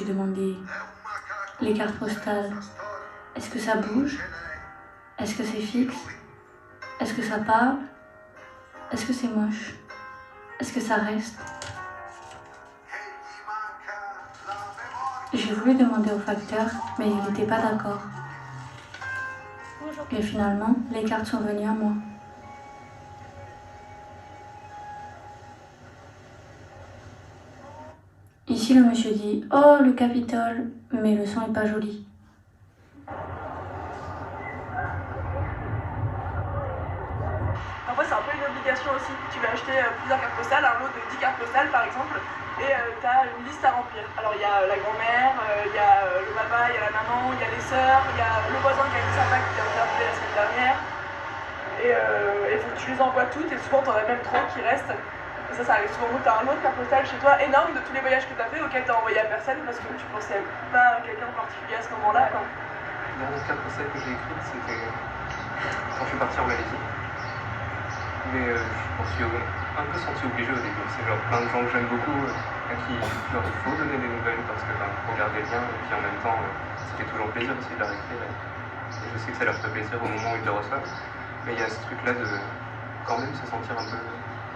demandé, les cartes postales, est-ce que ça bouge? Est-ce que c'est fixe? Est-ce que ça parle? Est-ce que c'est moche? Est-ce que ça reste? J'ai voulu demander au facteur, mais il n'était pas d'accord. Et finalement, les cartes sont venues à moi. Ici, le monsieur dit « Oh, le Capitole !» mais le son est pas joli. Parfois, c'est un peu une obligation aussi. Tu vas acheter plusieurs cartes postales, un lot de 10 cartes postales par exemple, et tu as une liste à remplir. Alors, il y a la grand-mère, il y a le papa, il y a la maman, il y a les sœurs, il y a le voisin qui a été sympa qui t'a appelé la semaine dernière. Et il faut que tu les envoies toutes, et souvent, tu en as même trop qui restent. Et ça arrive souvent. Tu as un lot de cartes postales chez toi énorme de tous les voyages que tu as fait auxquels tu as envoyé à personne parce que tu pensais pas à quelqu'un en particulier à ce moment-là. La dernière carte postale que j'ai écrite, c'était quand je suis parti en Malaisie. Mais je m'en suis un peu senti obligé au début. C'est genre plein de gens que j'aime beaucoup, à qui genre, il faut donner des nouvelles parce que faut garder le lien. Et puis en même temps, ça fait toujours plaisir aussi de leur écrire. Et je sais que ça leur fait plaisir au moment où ils le reçoivent. Mais il y a ce truc-là de quand même se sentir un peu...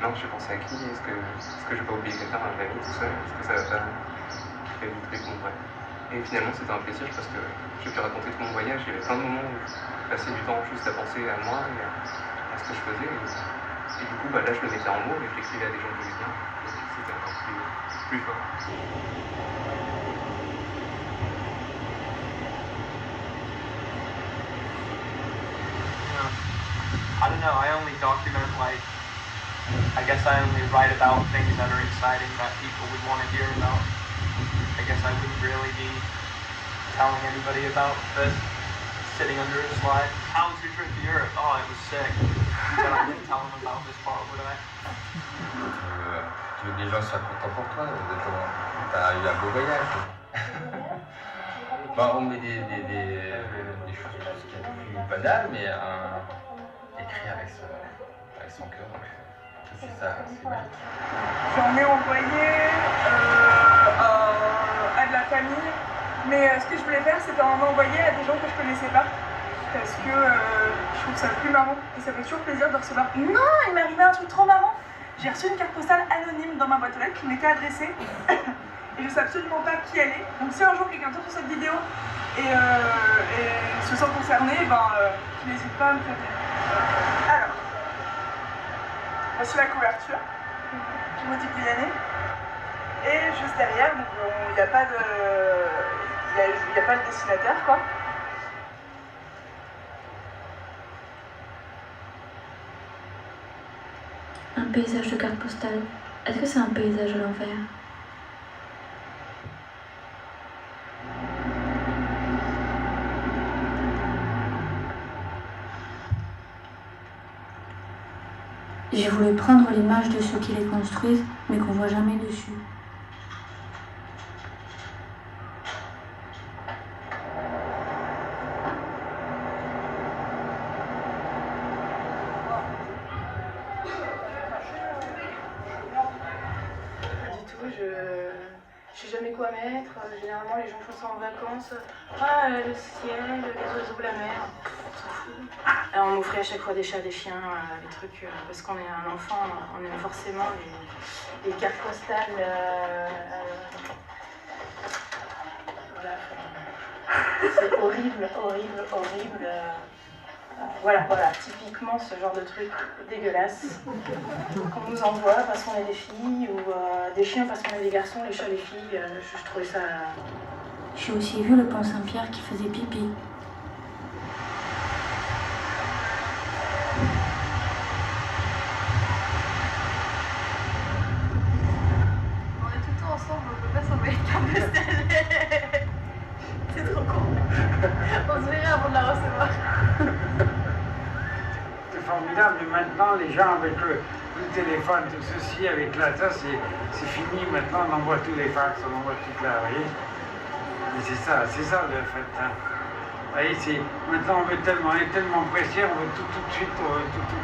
Non, j'ai pensé à qui? Est-ce que je vais pas oublier quelqu'un dans la famille tout seul? Est-ce que ça va pas faire du truc? Bon, bref. Et finalement, c'était un plaisir parce que j'ai pu raconter tout mon voyage. Il y avait plein de moments où je passais du temps juste à penser à moi et à ce que je faisais. Et du coup, là, je le mettais en mots et je l'écrivais à des gens que j'aimais bien. Et c'était encore plus fort. I don't know, I only document I guess I only write about things that are exciting that people would want to hear about. I guess I wouldn't really be telling anybody about this, sitting under a slide. How was your trip to Europe? Oh, it was sick. But I didn't tell them about this part, would I? Tu veux que les gens soient contents pour toi, t'as eu un beau voyage. Bon, on met des choses qui sont plus banales, mais écrit avec son cœur. C'est ça, c'est magique. J'en ai envoyé à de la famille, mais ce que je voulais faire, c'était en envoyer à des gens que je connaissais pas, parce que je trouve ça plus marrant, et ça fait toujours plaisir de recevoir. Non, il m'est arrivé un truc trop marrant. J'ai reçu une carte postale anonyme dans ma boîte aux lettres qui m'était adressée, et je sais absolument pas qui elle est. Donc si un jour quelqu'un tombe sur cette vidéo et se sent concerné, qu'il n'hésite pas à me prévenir. Alors. Voici la couverture du Modigliani. Et juste derrière, il n'y a pas de dessinateur, quoi. Un paysage de carte postale. Est-ce que c'est un paysage à l'envers? J'ai voulu prendre l'image de ceux qui les construisent, mais qu'on voit jamais dessus. Pas du tout, je sais jamais quoi mettre. Généralement, les gens font ça en vacances. Ah, le ciel, les oiseaux, la mer. On s'en fout. Alors, on m'offrait à chaque fois des chats, des chiens, des trucs. Parce qu'on est un enfant, on aime forcément les cartes postales. Voilà. C'est horrible, horrible, horrible. Voilà, typiquement ce genre de truc dégueulasse qu'on nous envoie parce qu'on est des filles ou des chiens parce qu'on est des garçons, les chats, les filles. Je trouvais ça. J'ai aussi vu le pont Saint-Pierre qui faisait pipi. On est tout le temps ensemble, on peut pas s'envoyer de carte postale. C'est trop con. On se verrait avant de la recevoir. C'est formidable, mais maintenant les gens avec le téléphone, tout ceci, avec ça, c'est fini. Maintenant on envoie tous les fax, on envoie tout là, vous voyez. Mais c'est ça le fait. Hein. Vous voyez, maintenant on est tellement pressé, on veut tout de suite, tout de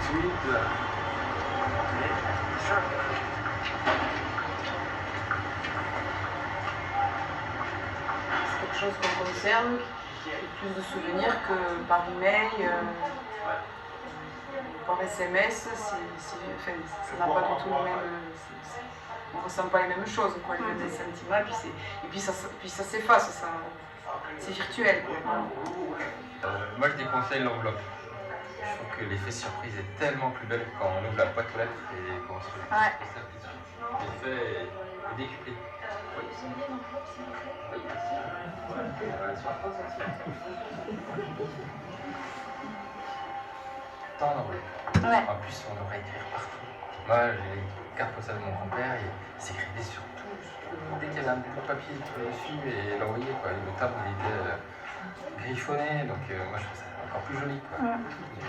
suite. Là. C'est ça. quelque chose qu'on conserve, plus de souvenirs que par email, par SMS, ça n'a pas du tout le même. On ne ressent pas les mêmes choses, quoi, les mêmes sentiments, et puis ça s'efface, c'est virtuel. Quoi. Moi je déconseille l'enveloppe. Je trouve que l'effet surprise est tellement plus belle quand on ouvre la boîte aux lettres et qu'on se fait ça tout de suite. L'effet est décuplé. Tant d'enveloppes. Ouais. En plus, on devrait écrire partout. Moi, j'ai les cartes postales de mon grand-père et il s'écrivait sur tout. Dès qu'il y avait un bout de papier dessus et l'envoyer, quoi. Le timbre, il était griffonné, donc moi, je trouve ça encore plus joli, quoi. Ouais.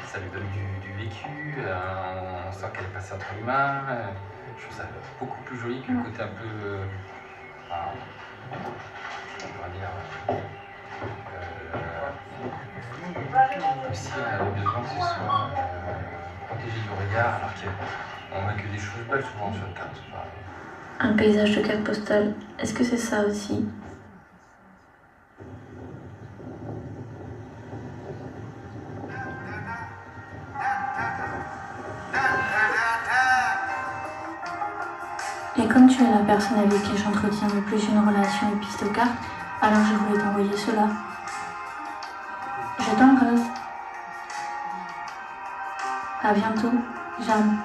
Ça lui donne du vécu, on sent qu'elle est passée entre les mains. Je trouve ça beaucoup plus joli que le côté un peu. On va dire. Comme si on avait besoin que ce soit protégé du regard, alors qu'on met que des choses belles souvent sur une carte. Un paysage de carte postale, est-ce que c'est ça aussi? Et comme tu es la personne avec qui j'entretiens le plus une relation épistocarte, alors je voulais t'envoyer cela. Je t'embrasse. À bientôt, Jeanne.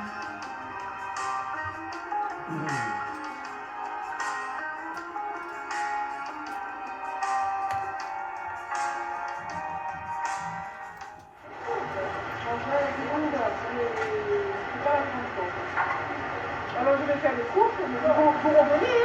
Alors je vais faire les courses, vous revenez.